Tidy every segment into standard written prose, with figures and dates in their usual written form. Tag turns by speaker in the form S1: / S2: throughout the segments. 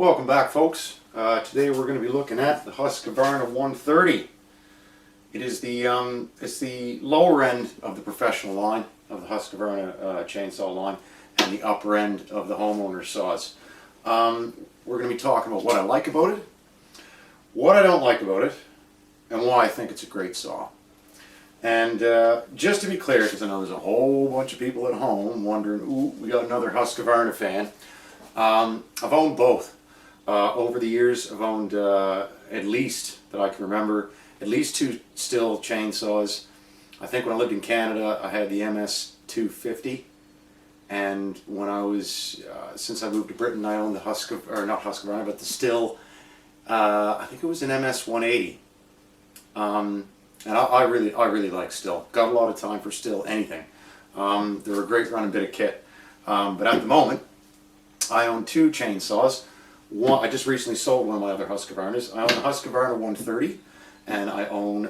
S1: Welcome back, folks. Today we're going to be looking at the Husqvarna 130. It is it's the lower end of the professional line of the Husqvarna chainsaw line, and the upper end of the homeowner saws. We're going to be talking about what I like about it, what I don't like about it, and why I think it's a great saw. And just to be clear, because I know there's a whole bunch of people at home wondering, ooh, we got another Husqvarna fan. I've owned both. Over the years, I've owned, at least, that I can remember, at least two Stihl chainsaws. I think when I lived in Canada, I had the MS 250. And when I was, since I moved to Britain, I owned the not Husqvarna, but the Stihl, I think it was an MS 180. And I really like Stihl. Got a lot of time for Stihl anything. They're a great running bit of kit. But at the moment, I own two chainsaws. I just recently sold one of my other Husqvarnas. I own the Husqvarna 130, and I own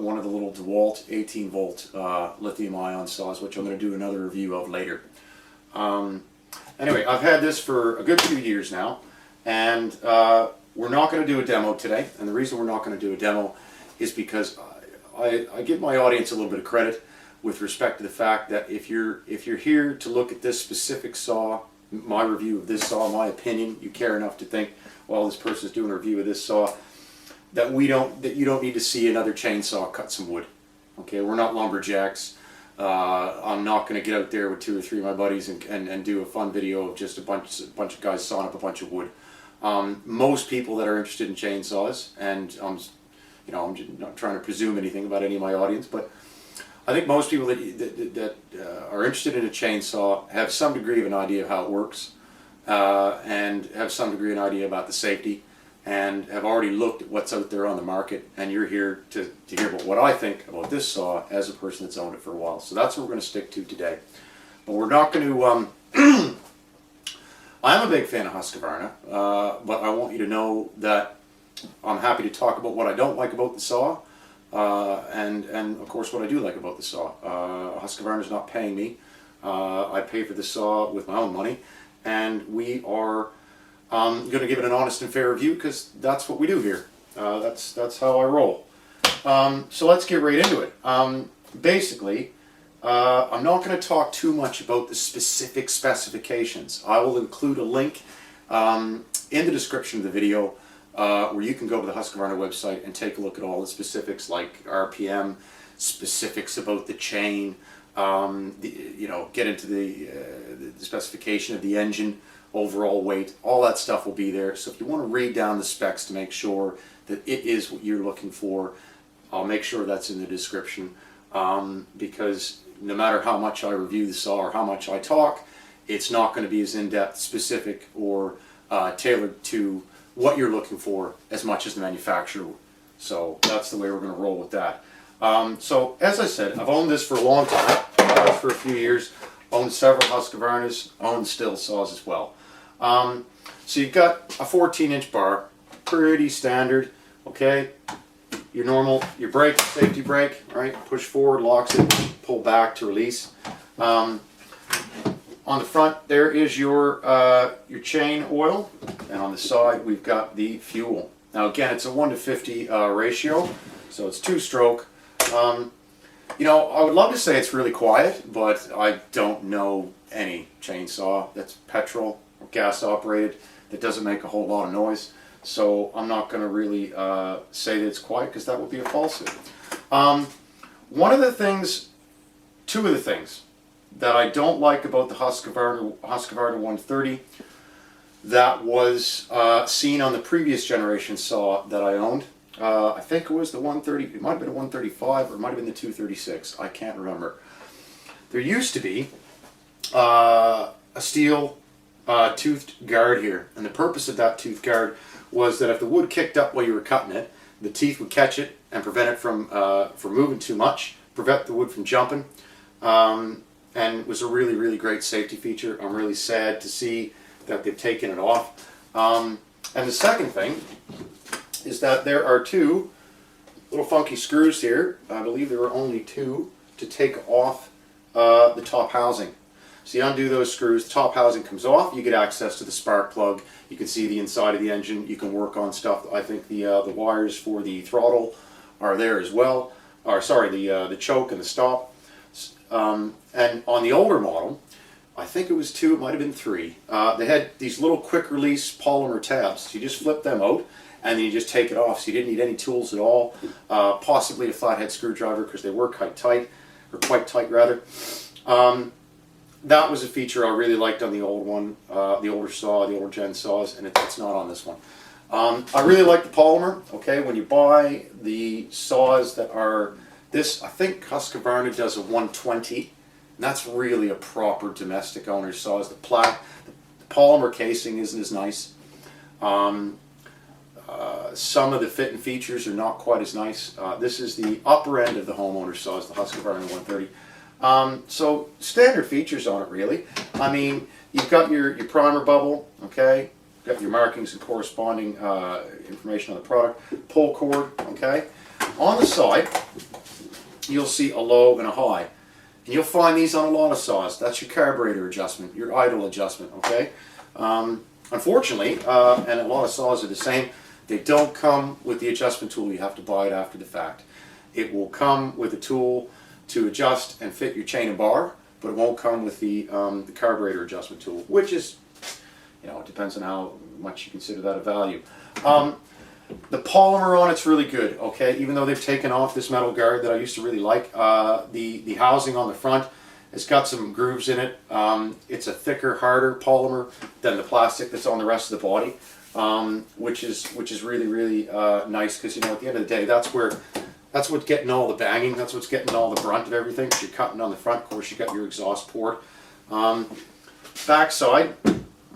S1: one of the little DeWalt 18-volt lithium-ion saws, which I'm going to do another review of later. Anyway, I've had this for a good few years now, and we're not going to do a demo today. And the reason we're not going to do a demo is because I give my audience a little bit of credit with respect to the fact that if you're here to look at this specific saw, my review of this saw, my opinion, you care enough to think, well, this person's doing a review of this saw, that you don't need to see another chainsaw cut some wood. Okay, we're not lumberjacks. I'm not going to get out there with 2 or 3 of my buddies and do a fun video of just a bunch of guys sawing up a bunch of wood. Most people that are interested in chainsaws, and I'm just not trying to presume anything about any of my audience, but I think most people that are interested in a chainsaw have some degree of an idea of how it works, and have some degree of an idea about the safety, and have already looked at what's out there on the market, and you're here to hear about what I think about this saw as a person that's owned it for a while. So that's what we're going to stick to today. But we're not going to... I'm a big fan of Husqvarna, but I want you to know that I'm happy to talk about what I don't like about the saw, and of course what I do like about the saw. Husqvarna's not paying me. I pay for the saw with my own money, and we are going to give it an honest and fair review because that's what we do here. That's how I roll. So let's get right into it. Basically, I'm not going to talk too much about the specific specifications. I will include a link in the description of the video where you can go to the Husqvarna website and take a look at all the specifics, like RPM, specifics about the chain, get into the specification of the engine, overall weight, all that stuff will be there. So if you want to read down the specs to make sure that it is what you're looking for, I'll make sure that's in the description, because no matter how much I review the saw or how much I talk, it's not going to be as in-depth, specific, or tailored to what you're looking for as much as the manufacturer. So that's the way we're going to roll with that. So as I said, I've owned this for a long time, for a few years, owned several Husqvarnas, owned Stihl saws as well. So you've got a 14-inch bar, pretty standard, okay? Your normal, your brake, safety brake, right? Push forward, locks it, pull back to release. On the front there is your chain oil, and on the side we've got the fuel. Now again, it's a 1:50 ratio, so it's 2-stroke. I would love to say it's really quiet, but I don't know any chainsaw that's petrol or gas operated that doesn't make a whole lot of noise. So I'm not going to really say that it's quiet, because that would be a falsehood. Two of the things that I don't like about the Husqvarna 130 that was seen on the previous generation saw that I owned. I think it was the 130, it might have been a 135, or it might have been the 236, I can't remember. There used to be a steel toothed guard here, and the purpose of that tooth guard was that if the wood kicked up while you were cutting it, the teeth would catch it and prevent it from moving too much, prevent the wood from jumping, and it was a really, really great safety feature. I'm really sad to see that they've taken it off. And the second thing is that there are 2 little funky screws here. I believe there are only 2 to take off the top housing. So you undo those screws, the top housing comes off, you get access to the spark plug, you can see the inside of the engine, you can work on stuff. I think the wires for the throttle are there as well, or sorry, the choke and the stop. And on the older model, I think it was 2, it might have been 3, they had these little quick release polymer tabs. So you just flip them out and then you just take it off, so you didn't need any tools at all, possibly a flathead screwdriver because they were quite tight rather. That was a feature I really liked on the old one, the older saw, the older gen saws, and it's not on this one. I really like the polymer. Okay, when you buy the saws that are this, I think Husqvarna does a 120, and that's really a proper domestic owner saws. The polymer casing isn't as nice. Some of the fit and features are not quite as nice. This is the upper end of the homeowner saws, the Husqvarna 130. So standard features on it really. I mean, you've got your primer bubble, okay, you've got your markings and corresponding information on the product, pull cord, okay. On the side you'll see a low and a high, and you'll find these on a lot of saws. That's your carburetor adjustment, your idle adjustment, okay. Unfortunately, and a lot of saws are the same, they don't come with the adjustment tool. You have to buy it after the fact. It will come with a tool to adjust and fit your chain and bar, but it won't come with the carburetor adjustment tool, which is, you know, it depends on how much you consider that a value. The polymer on it's really good, okay, even though they've taken off this metal guard that I used to really like. The housing on the front has got some grooves in it. It's a thicker, harder polymer than the plastic that's on the rest of the body, which is really, really nice, because, you know, at the end of the day, that's what's getting all the banging, that's what's getting all the brunt of everything. You're cutting on the front, of course you got your exhaust port. Back side,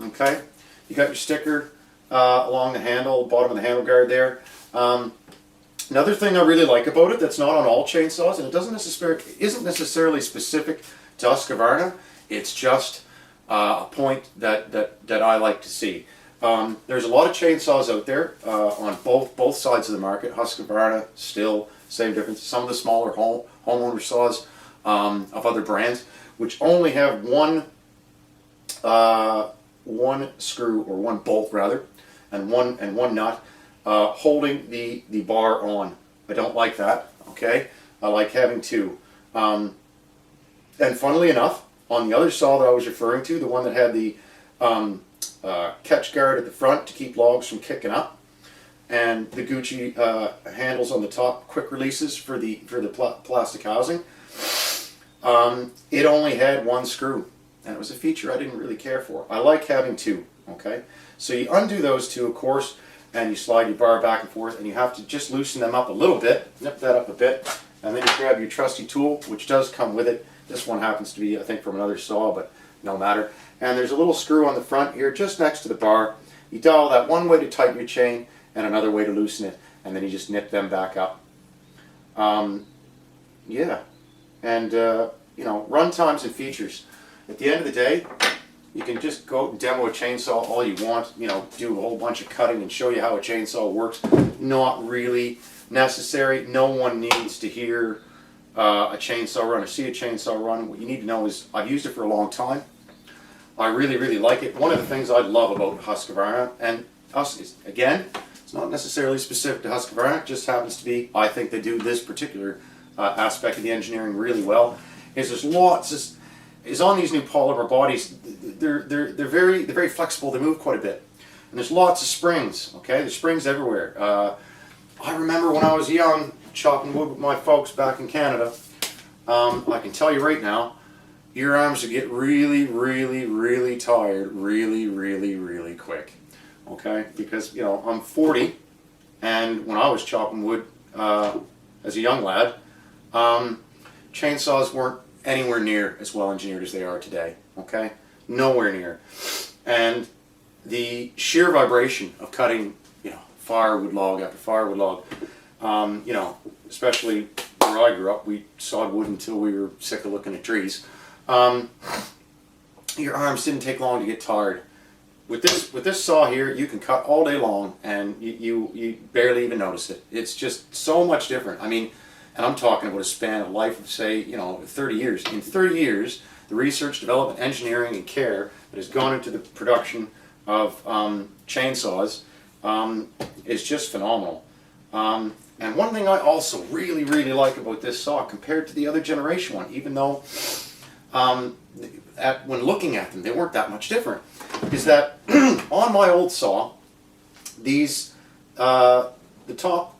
S1: okay, you got your sticker along the handle, bottom of the handle guard there. Another thing I really like about it that's not on all chainsaws, and it isn't necessarily specific to Husqvarna, it's just a point that I like to see. There's a lot of chainsaws out there on both sides of the market. Husqvarna, still, same difference. Some of the smaller homeowner saws of other brands, which only have one screw, or one bolt rather, and one nut holding the bar on. I don't like that. Okay, I like having 2. And funnily enough, on the other saw that I was referring to, the one that had the catch guard at the front to keep logs from kicking up, and the Gucci handles on the top, quick releases for the plastic housing, it only had 1 screw, and it was a feature I didn't really care for. I like having 2, okay. So you undo those 2, of course, and you slide your bar back and forth, and you have to just loosen them up a little bit, nip that up a bit, and then you grab your trusty tool, which does come with it. This one happens to be, I think, from another saw, but no matter. And there's a little screw on the front here, just next to the bar. You dial that one way to tighten your chain, and another way to loosen it, and then you just nip them back up. Yeah, and you know, run times and features. At the end of the day, you can just go and demo a chainsaw all you want, you know, do a whole bunch of cutting and show you how a chainsaw works. Not really necessary. No one needs to hear a chainsaw run or see a chainsaw run. What you need to know is, I've used it for a long time. I really, really like it. One of the things I love about Husqvarna, and again, it's not necessarily specific to Husqvarna, it just happens to be, I think they do this particular aspect of the engineering really well, is there's lots is on these new polymer bodies. They're very flexible. They move quite a bit, and there's lots of springs. Okay, there's springs everywhere. I remember when I was young chopping wood with my folks back in Canada. I can tell you right now, your arms will get really, really, really tired really, really, really quick. Okay, because, you know, I'm 40, and when I was chopping wood as a young lad, chainsaws weren't anywhere near as well engineered as they are today. Okay, nowhere near. And the sheer vibration of cutting, you know, firewood log after firewood log, you know, especially where I grew up, we sawed wood until we were sick of looking at trees. Your arms didn't take long to get tired. With this saw here, you can cut all day long, and you barely even notice it. It's just so much different. I mean, and I'm talking about a span of life of, say, you know, 30 years. In 30 years, the research, development, engineering, and care that has gone into the production of chainsaws is just phenomenal. And one thing I also really, really like about this saw compared to the other generation one, even though when looking at them they weren't that much different, is that on my old saw, these the top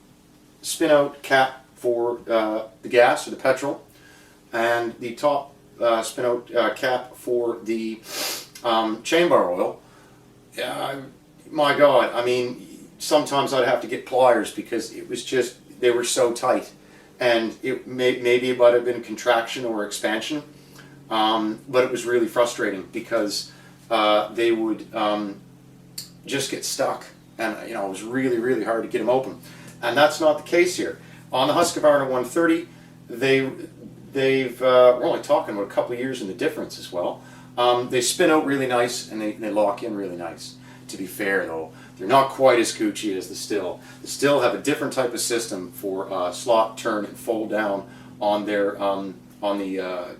S1: spin out cap for the gas or the petrol, and the top spin out cap for the chain bar oil. My God, I mean, sometimes I'd have to get pliers because it was just, they were so tight, and maybe it might have been contraction or expansion, but it was really frustrating because they would just get stuck, and it was really, really hard to get them open. And that's not the case here. On the Husqvarna 130, we're only talking about a couple of years in the difference as well. They spin out really nice, and they lock in really nice. To be fair though, they're not quite as Gucci as the Stihl. The Stihl have a different type of system for slot, turn, and fold down on their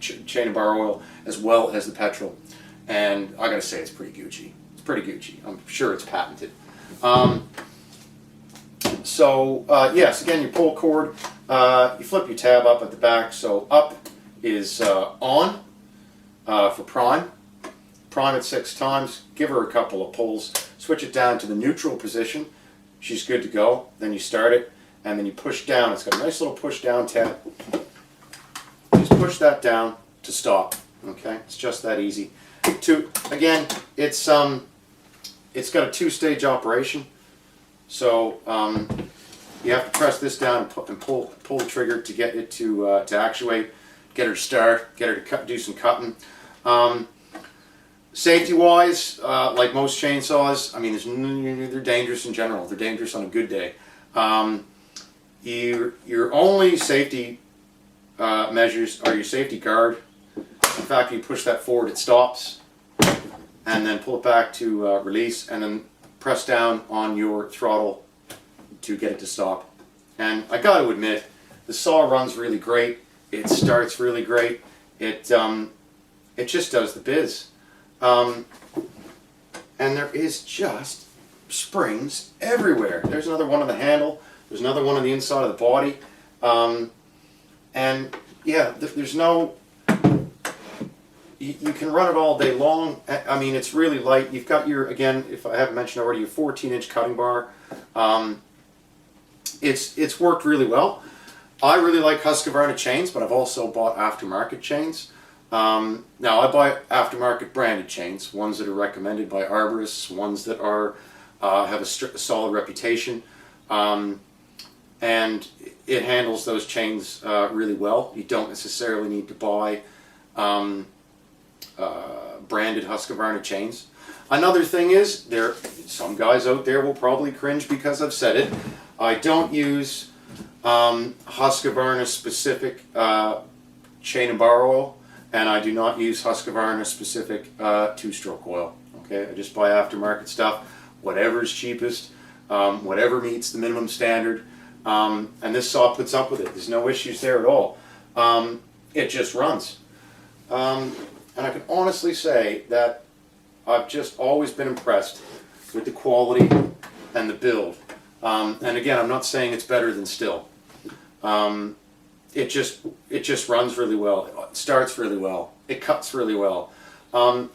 S1: chain and bar oil, as well as the petrol. And I gotta say, it's pretty Gucci. It's pretty Gucci. I'm sure it's patented. Yes, again, your pull cord, you flip your tab up at the back. So up is on for prime. Prime it 6 times, give her a couple of pulls, switch it down to the neutral position, she's good to go. Then you start it, and then you push down. It's got a nice little push down tab. Just push that down to stop. Okay, it's just that easy. Again, it's got a 2-stage operation. So you have to press this down and pull the trigger to get it to actuate, get her to start, get her to do some cutting. Safety-wise, like most chainsaws, I mean, they're dangerous in general. They're dangerous on a good day. Your only safety measures are your safety guard. In fact, you push that forward, it stops, and then pull it back to release, and then press down on your throttle to get it to stop. And I got to admit, the saw runs really great. It starts really great. It just does the biz. And there is just springs everywhere. There's another one on the handle. There's another one on the inside of the body. And yeah, there's no... You can run it all day long. I mean, it's really light. You've got your, again, if I haven't mentioned already, your 14-inch cutting bar. It's worked really well. I really like Husqvarna chains, but I've also bought aftermarket chains. Now, I buy aftermarket branded chains, ones that are recommended by arborists, ones that are have a solid reputation, and it handles those chains really well. You don't necessarily need to buy branded Husqvarna chains. Another thing is, some guys out there will probably cringe because I've said it. I don't use Husqvarna specific chain and bar oil, and I do not use Husqvarna specific 2-stroke oil. Okay, I just buy aftermarket stuff, whatever is cheapest, whatever meets the minimum standard, and this saw puts up with it. There's no issues there at all. It just runs. And I can honestly say that I've just always been impressed with the quality and the build. And again, I'm not saying it's better than Stihl. It just runs really well. It starts really well. It cuts really well. To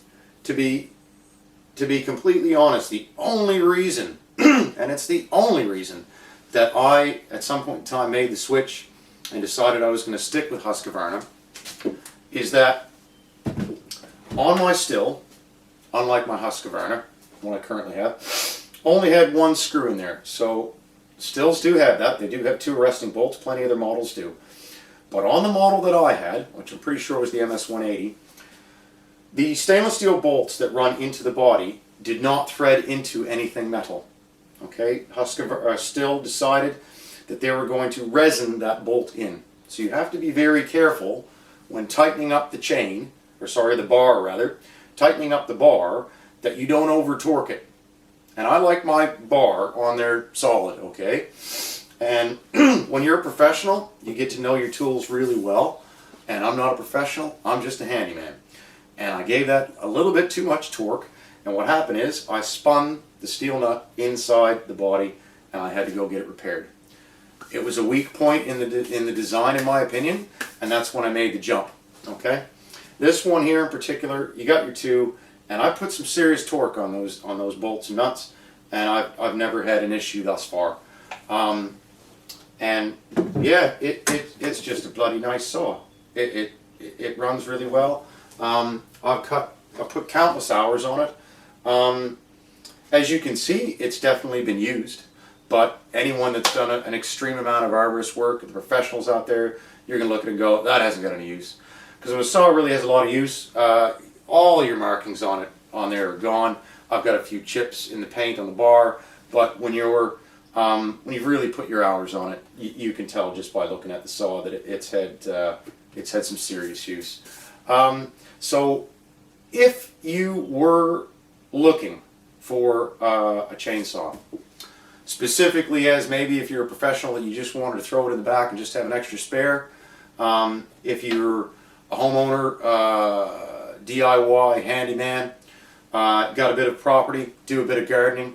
S1: be completely honest, the only reason, and it's the only reason, that I at some point in time made the switch and decided I was going to stick with Husqvarna is that on my Stihl, unlike my Husqvarna, one I currently have, only had 1 screw in there. So Stihls do have that. They do have 2 arresting bolts. Plenty of their models do. But on the model that I had, which I'm pretty sure was the MS-180, the stainless steel bolts that run into the body did not thread into anything metal. Okay, Stihl decided that they were going to resin that bolt in. So you have to be very careful when tightening up the chain, or sorry, the bar rather, tightening up the bar, that you don't over torque it. And I like my bar on there solid, okay? And when you're a professional, you get to know your tools really well. And I'm not a professional, I'm just a handyman. and I gave that a little bit too much torque, and what happened is I spun the steel nut inside the body, and I had to go get it repaired. It was a weak point in the design, in my opinion, and that's when I made the jump. Okay, this one here in particular, you got your two, and I put some serious torque on those bolts and nuts, and I've never had an issue thus far. And yeah, it's just a bloody nice saw. It runs really well. I put countless hours on it. As you can see, it's definitely been used. But anyone that's done an extreme amount of arborist work, the professionals out there, you're going to look at it and go, that hasn't got any use. Because when a saw really has a lot of use, all your markings on there are gone. I've got a few chips in the paint on the bar, but when you've really put your hours on it, you can tell just by looking at the saw that it's had some serious use. So if you were looking for a chainsaw, specifically as maybe if you're a professional and you just wanted to throw it in the back and just have an extra spare, if you're a homeowner, DIY handyman, got a bit of property, do a bit of gardening,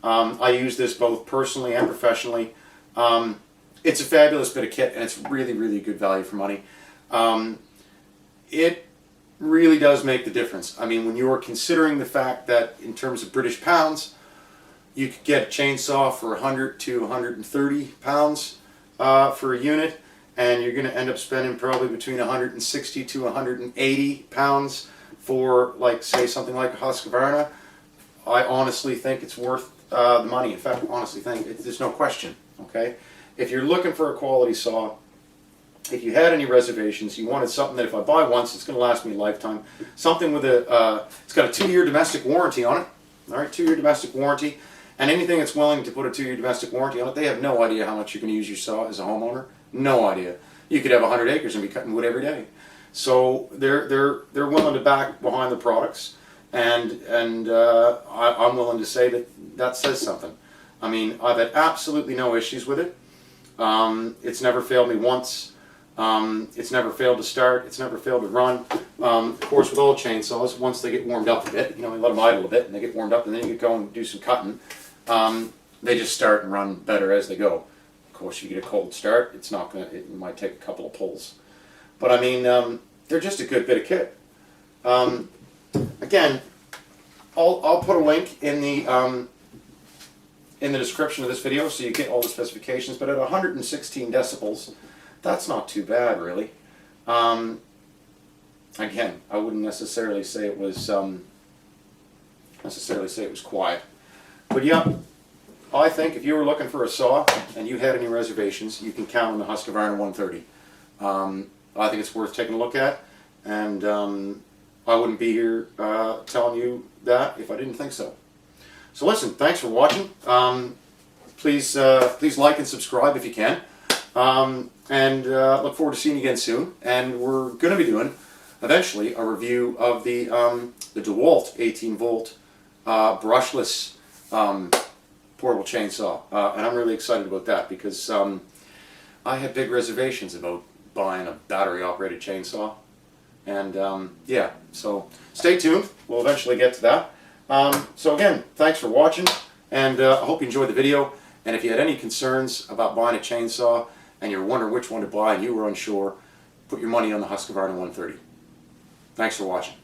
S1: I use this both personally and professionally. It's a fabulous bit of kit, and it's really, really good value for money. It really does make the difference. I mean, when you're considering the fact that in terms of British pounds, you could get a chainsaw for 100 to 130 pounds for a unit, and you're going to end up spending probably between 160 to 180 pounds for, like, say, something like a Husqvarna. I honestly think it's worth the money. In fact, I honestly think there's no question. Okay, if you're looking for a quality saw, if you had any reservations, you wanted something that if I buy once, it's going to last me a lifetime. Something with it's got a 2-year domestic warranty on it. All right, 2-year domestic warranty. And anything that's willing to put a 2-year domestic warranty on it, they have no idea how much you're going to use your saw as a homeowner. No idea. You could have 100 acres and be cutting wood every day. So they're willing to back behind the products, and I'm willing to say that says something. I mean, I've had absolutely no issues with it. It's never failed me once. It's never failed to start. It's never failed to run. Of course, with all chainsaws, once they get warmed up a bit, you know, you let them idle a bit, and they get warmed up, and then you get going and do some cutting. They just start and run better as they go. Of course, you get a cold start, it's not gonna. It might take a couple of pulls, but I mean, they're just a good bit of kit. Again, I'll put a link in the description of this video so you get all the specifications. But at 116 decibels, that's not too bad, really. Again, I wouldn't necessarily say it was quiet, but yeah, I think if you were looking for a saw and you had any reservations, you can count on the Husqvarna 130. I think it's worth taking a look at, and I wouldn't be here telling you that if I didn't think so. So listen, thanks for watching. Please like and subscribe if you can. And look forward to seeing you again soon. And we're going to be doing, eventually, a review of the DeWalt 18-volt brushless portable chainsaw. And I'm really excited about that because I had big reservations about buying a battery-operated chainsaw. And yeah, so stay tuned. We'll eventually get to that. So again, thanks for watching, and I hope you enjoyed the video. And if you had any concerns about buying a chainsaw, and you're wondering which one to buy and you were unsure, put your money on the Husqvarna 130. Thanks for watching.